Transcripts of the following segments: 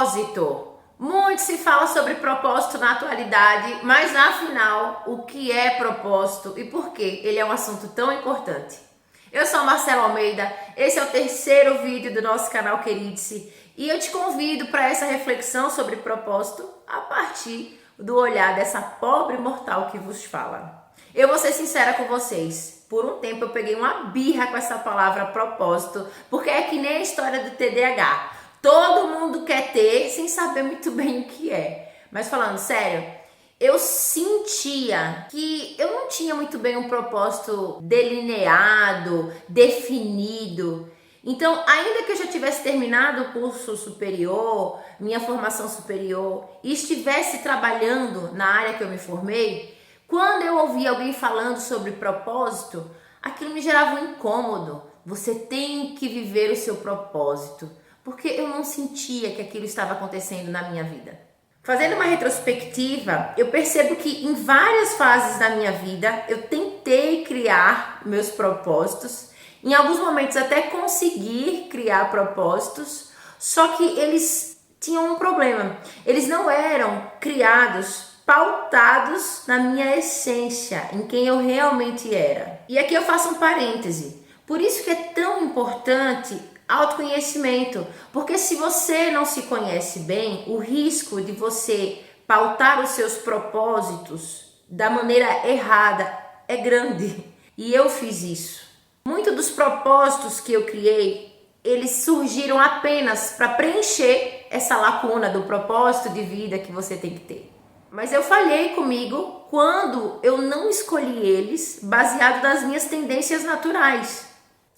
Propósito. Muito se fala sobre propósito na atualidade, mas afinal, o que é propósito e por que ele é um assunto tão importante? Eu sou a Marcela Almeida, esse é o terceiro vídeo do nosso canal Queridice e eu te convido para essa reflexão sobre propósito a partir do olhar dessa pobre mortal que vos fala. Eu vou ser sincera com vocês, por um tempo eu peguei uma birra com essa palavra propósito, porque é que nem a história do TDAH. Todo mundo quer ter sem saber muito bem o que é. Mas falando sério, eu sentia que eu não tinha muito bem um propósito delineado, definido. Então, ainda que eu já tivesse terminado o curso superior, minha formação superior, e estivesse trabalhando na área que eu me formei, quando eu ouvia alguém falando sobre propósito, aquilo me gerava um incômodo. Você tem que viver o seu propósito. Porque eu não sentia que aquilo estava acontecendo na minha vida. Fazendo uma retrospectiva, eu percebo que em várias fases da minha vida eu tentei criar meus propósitos, em alguns momentos até conseguir criar propósitos, só que eles tinham um problema. Eles não eram criados pautados na minha essência, em quem eu realmente era. E aqui eu faço um parêntese. Por isso que é tão importante autoconhecimento, porque se você não se conhece bem, o risco de você pautar os seus propósitos da maneira errada é grande. E eu fiz isso. Muitos dos propósitos que eu criei, eles surgiram apenas para preencher essa lacuna do propósito de vida que você tem que ter. Mas eu falhei comigo quando eu não escolhi eles baseado nas minhas tendências naturais,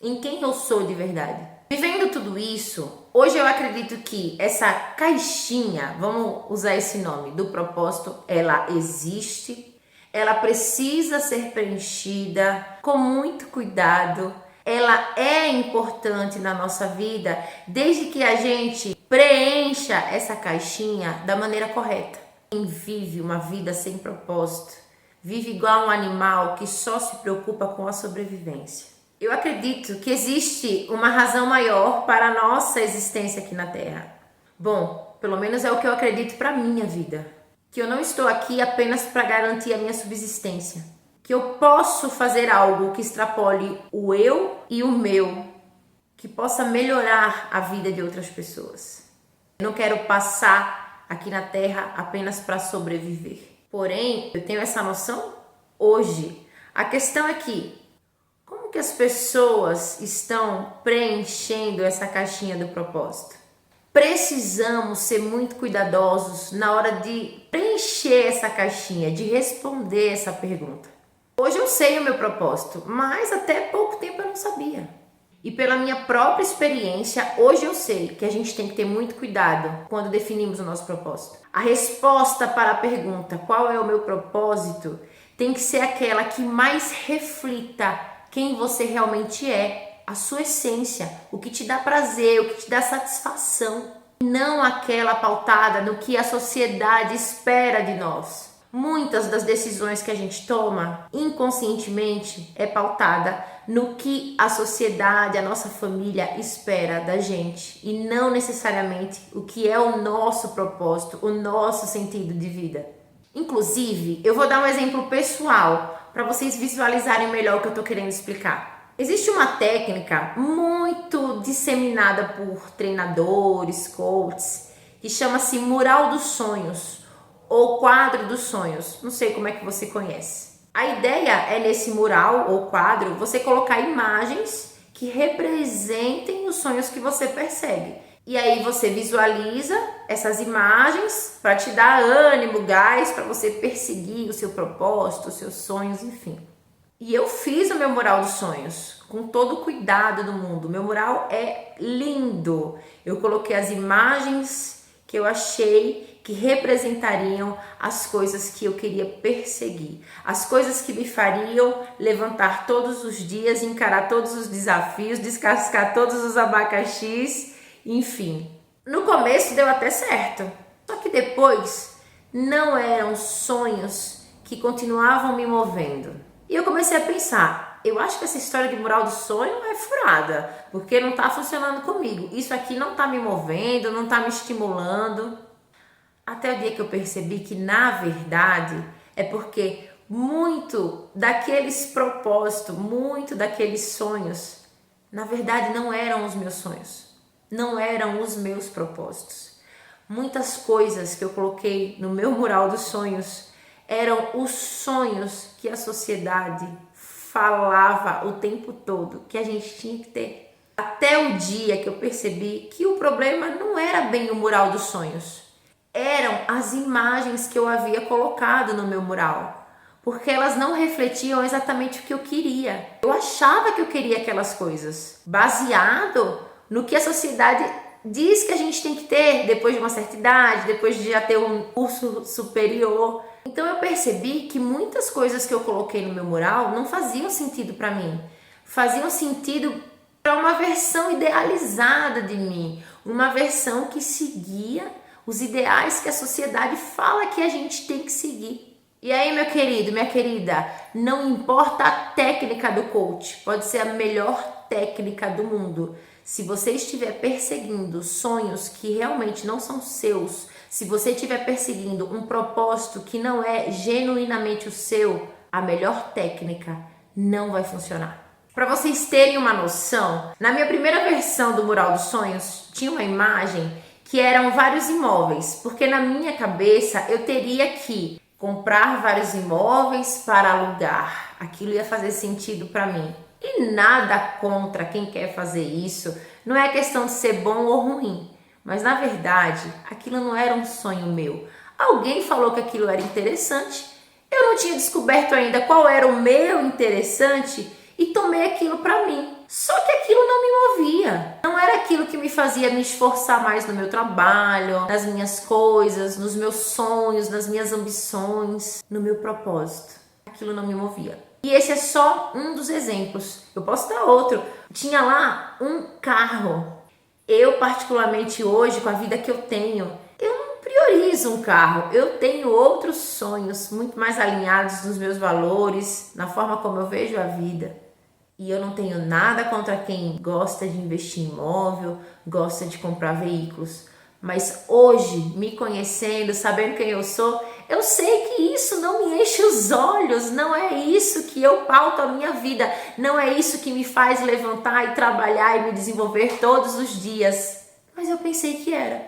em quem eu sou de verdade. Vivendo tudo isso, hoje eu acredito que essa caixinha, vamos usar esse nome, do propósito, ela existe, ela precisa ser preenchida com muito cuidado, ela é importante na nossa vida, desde que a gente preencha essa caixinha da maneira correta. Quem vive uma vida sem propósito, vive igual um animal que só se preocupa com a sobrevivência. Eu acredito que existe uma razão maior para a nossa existência aqui na Terra. Bom, pelo menos é o que eu acredito para a minha vida. Que eu não estou aqui apenas para garantir a minha subsistência. Que eu posso fazer algo que extrapole o eu e o meu. Que possa melhorar a vida de outras pessoas. Eu não quero passar aqui na Terra apenas para sobreviver. Porém, eu tenho essa noção hoje. A questão é que como que as pessoas estão preenchendo essa caixinha do propósito? Precisamos ser muito cuidadosos na hora de preencher essa caixinha, de responder essa pergunta. Hoje eu sei o meu propósito, mas até pouco tempo eu não sabia. E pela minha própria experiência, hoje eu sei que a gente tem que ter muito cuidado quando definimos o nosso propósito. A resposta para a pergunta, qual é o meu propósito, tem que ser aquela que mais reflita quem você realmente é, a sua essência, o que te dá prazer, o que te dá satisfação, não aquela pautada no que a sociedade espera de nós. Muitas das decisões que a gente toma inconscientemente é pautada no que a sociedade, a nossa família espera da gente e não necessariamente o que é o nosso propósito, o nosso sentido de vida. Inclusive, eu vou dar um exemplo pessoal para vocês visualizarem melhor o que eu estou querendo explicar. Existe uma técnica muito disseminada por treinadores, coaches, que chama-se mural dos sonhos ou quadro dos sonhos. Não sei como é que você conhece. A ideia é nesse mural ou quadro você colocar imagens que representem os sonhos que você persegue. E aí você visualiza essas imagens para te dar ânimo, gás, para você perseguir o seu propósito, os seus sonhos, enfim. E eu fiz o meu mural dos sonhos com todo o cuidado do mundo. Meu mural é lindo. Eu coloquei as imagens que eu achei que representariam as coisas que eu queria perseguir. As coisas que me fariam levantar todos os dias, encarar todos os desafios, descascar todos os abacaxis. Enfim, no começo deu até certo, só que depois não eram sonhos que continuavam me movendo. E eu comecei a pensar, eu acho que essa história de mural do sonho é furada, porque não tá funcionando comigo. Isso aqui não tá me movendo, não tá me estimulando. Até o dia que eu percebi que, na verdade, é porque muito daqueles propósitos, muito daqueles sonhos, na verdade não eram os meus sonhos, não eram os meus propósitos. Muitas coisas que eu coloquei no meu mural dos sonhos eram os sonhos que a sociedade falava o tempo todo que a gente tinha que ter. Até o dia que eu percebi que o problema não era bem o mural dos sonhos, eram as imagens que eu havia colocado no meu mural, porque elas não refletiam exatamente o que eu queria. Eu achava que eu queria aquelas coisas, baseado no que a sociedade diz que a gente tem que ter depois de uma certa idade, depois de já ter um curso superior. Então eu percebi que muitas coisas que eu coloquei no meu mural não faziam sentido para mim, faziam sentido para uma versão idealizada de mim, uma versão que seguia os ideais que a sociedade fala que a gente tem que seguir. E aí, meu querido, minha querida, não importa a técnica do coach, pode ser a melhor técnica do mundo. Se você estiver perseguindo sonhos que realmente não são seus, se você estiver perseguindo um propósito que não é genuinamente o seu, a melhor técnica não vai funcionar. Para vocês terem uma noção, na minha primeira versão do Mural dos Sonhos, tinha uma imagem que eram vários imóveis, porque na minha cabeça eu teria que comprar vários imóveis para alugar. Aquilo ia fazer sentido para mim. E nada contra quem quer fazer isso. Não é questão de ser bom ou ruim. Mas na verdade, aquilo não era um sonho meu. Alguém falou que aquilo era interessante. Eu não tinha descoberto ainda qual era o meu interessante e tomei aquilo para mim. Só que aquilo não me movia. Não era aquilo que me fazia me esforçar mais no meu trabalho, nas minhas coisas, nos meus sonhos, nas minhas ambições, no meu propósito. Aquilo não me movia. E esse é só um dos exemplos. Eu posso dar outro. Tinha lá um carro. Eu, particularmente hoje, com a vida que eu tenho, eu não priorizo um carro. Eu tenho outros sonhos muito mais alinhados nos meus valores, na forma como eu vejo a vida. E eu não tenho nada contra quem gosta de investir em imóvel, gosta de comprar veículos. Mas hoje, me conhecendo, sabendo quem eu sou, eu sei que isso não me enche os olhos, não é isso que eu pauto a minha vida, não é isso que me faz levantar e trabalhar e me desenvolver todos os dias. Mas eu pensei que era.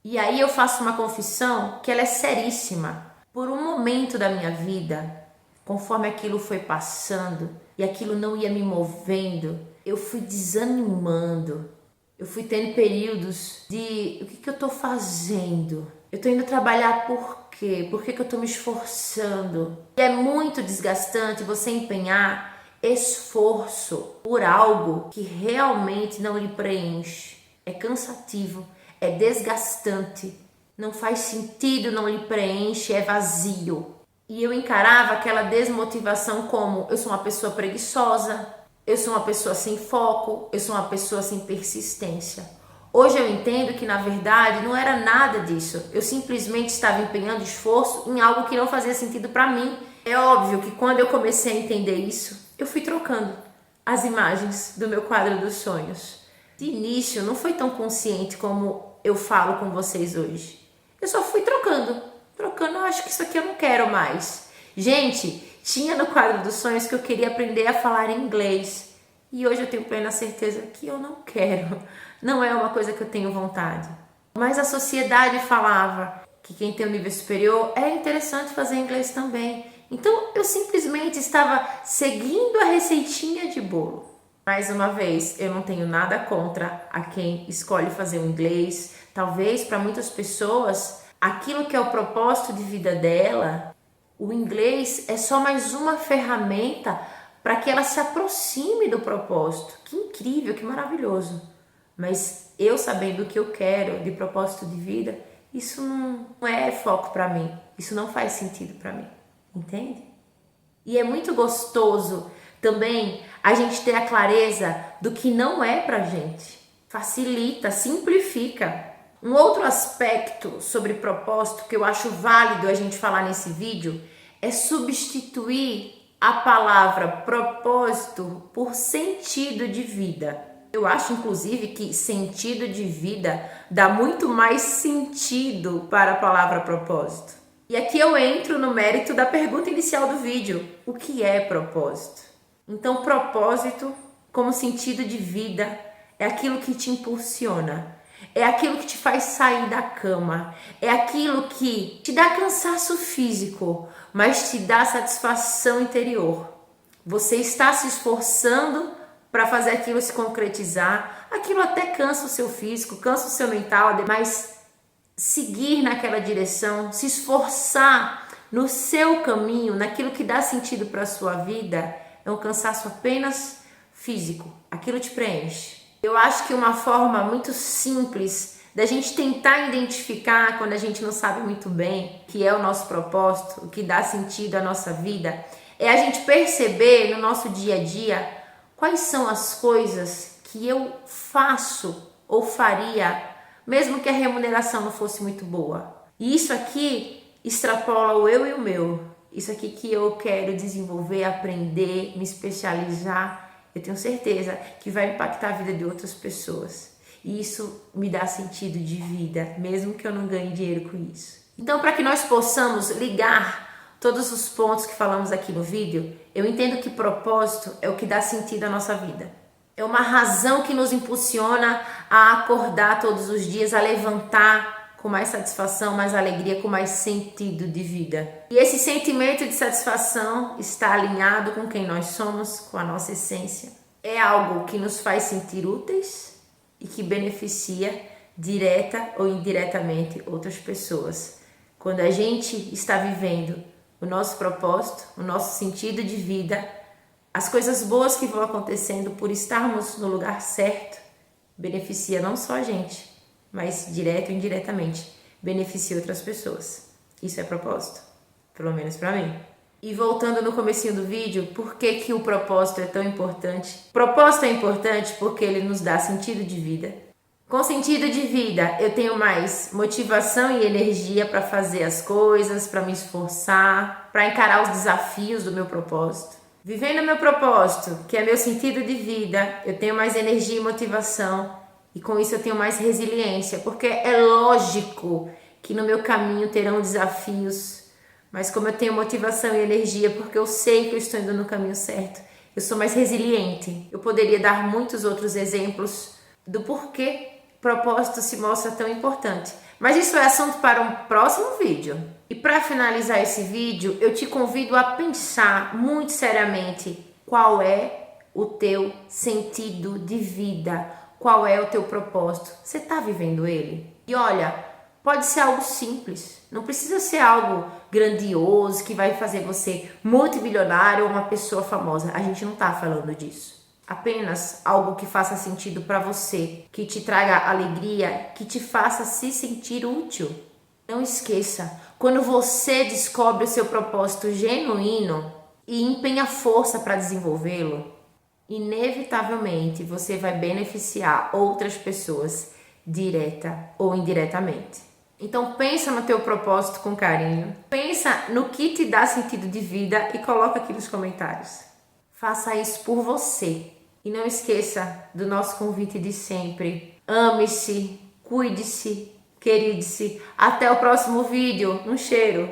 E aí eu faço uma confissão que ela é seríssima. Por um momento da minha vida, conforme aquilo foi passando e aquilo não ia me movendo, eu fui desanimando. Eu fui tendo períodos de o que eu tô fazendo? Eu tô indo trabalhar por quê? Por que eu tô me esforçando? E é muito desgastante você empenhar esforço por algo que realmente não lhe preenche. É cansativo, é desgastante, não faz sentido, não lhe preenche, é vazio. E eu encarava aquela desmotivação como: eu sou uma pessoa preguiçosa, eu sou uma pessoa sem foco, eu sou uma pessoa sem persistência. Hoje eu entendo que na verdade não era nada disso. Eu simplesmente estava empenhando esforço em algo que não fazia sentido para mim. É óbvio que quando eu comecei a entender isso, eu fui trocando as imagens do meu quadro dos sonhos. De início não foi tão consciente como eu falo com vocês hoje. Eu só fui trocando, eu acho que isso aqui eu não quero mais. Gente, tinha no quadro dos sonhos que eu queria aprender a falar inglês. E hoje eu tenho plena certeza que eu não quero. Não é uma coisa que eu tenho vontade. Mas a sociedade falava que quem tem um nível superior é interessante fazer inglês também. Então eu simplesmente estava seguindo a receitinha de bolo. Mais uma vez, eu não tenho nada contra a quem escolhe fazer o inglês. Talvez para muitas pessoas, aquilo que é o propósito de vida dela, o inglês é só mais uma ferramenta para que ela se aproxime do propósito. Que incrível, que maravilhoso. Mas eu sabendo o que eu quero de propósito de vida, isso não é foco para mim. Isso não faz sentido para mim. Entende? E é muito gostoso também a gente ter a clareza do que não é pra gente. Facilita, simplifica. Um outro aspecto sobre propósito que eu acho válido a gente falar nesse vídeo é substituir a palavra propósito por sentido de vida. Eu acho, inclusive, que sentido de vida dá muito mais sentido para a palavra propósito. E aqui eu entro no mérito da pergunta inicial do vídeo. O que é propósito? Então, propósito, como sentido de vida, é aquilo que te impulsiona. É aquilo que te faz sair da cama. É aquilo que te dá cansaço físico, mas te dá satisfação interior. Você está se esforçando para fazer aquilo se concretizar. Aquilo até cansa o seu físico, cansa o seu mental, mas seguir naquela direção, se esforçar no seu caminho, naquilo que dá sentido para a sua vida, é um cansaço apenas físico. Aquilo te preenche. Eu acho que uma forma muito simples da gente tentar identificar quando a gente não sabe muito bem o que é o nosso propósito, o que dá sentido à nossa vida, é a gente perceber no nosso dia a dia quais são as coisas que eu faço ou faria, mesmo que a remuneração não fosse muito boa. E isso aqui extrapola o eu e o meu. Isso aqui que eu quero desenvolver, aprender, me especializar, eu tenho certeza que vai impactar a vida de outras pessoas. E isso me dá sentido de vida, mesmo que eu não ganhe dinheiro com isso. Então, para que nós possamos ligar todos os pontos que falamos aqui no vídeo, eu entendo que propósito é o que dá sentido à nossa vida. É uma razão que nos impulsiona a acordar todos os dias, a levantar com mais satisfação, mais alegria, com mais sentido de vida. E esse sentimento de satisfação está alinhado com quem nós somos, com a nossa essência. É algo que nos faz sentir úteis e que beneficia direta ou indiretamente outras pessoas. Quando a gente está vivendo o nosso propósito, o nosso sentido de vida, as coisas boas que vão acontecendo por estarmos no lugar certo, beneficia não só a gente, mas direto e indiretamente beneficia outras pessoas. Isso é propósito, pelo menos para mim. E voltando no comecinho do vídeo, por que o propósito é tão importante? O propósito é importante porque ele nos dá sentido de vida. Com sentido de vida, eu tenho mais motivação e energia para fazer as coisas, para me esforçar, para encarar os desafios do meu propósito. Vivendo o meu propósito, que é meu sentido de vida, eu tenho mais energia e motivação, e com isso eu tenho mais resiliência, porque é lógico que no meu caminho terão desafios, mas como eu tenho motivação e energia, porque eu sei que eu estou indo no caminho certo, eu sou mais resiliente. Eu poderia dar muitos outros exemplos do porquê propósito se mostra tão importante. Mas isso é assunto para um próximo vídeo. E para finalizar esse vídeo, eu te convido a pensar muito seriamente qual é o teu sentido de vida, qual é o teu propósito. Você está vivendo ele? E olha, pode ser algo simples, não precisa ser algo grandioso que vai fazer você multimilionário ou uma pessoa famosa. A gente não está falando disso. Apenas algo que faça sentido para você, que te traga alegria, que te faça se sentir útil. Não esqueça, quando você descobre o seu propósito genuíno e empenha força para desenvolvê-lo, inevitavelmente você vai beneficiar outras pessoas, direta ou indiretamente. Então pensa no teu propósito com carinho, pensa no que te dá sentido de vida e coloca aqui nos comentários. Faça isso por você. E não esqueça do nosso convite de sempre. Ame-se, cuide-se, queride-se. Até o próximo vídeo. Um cheiro!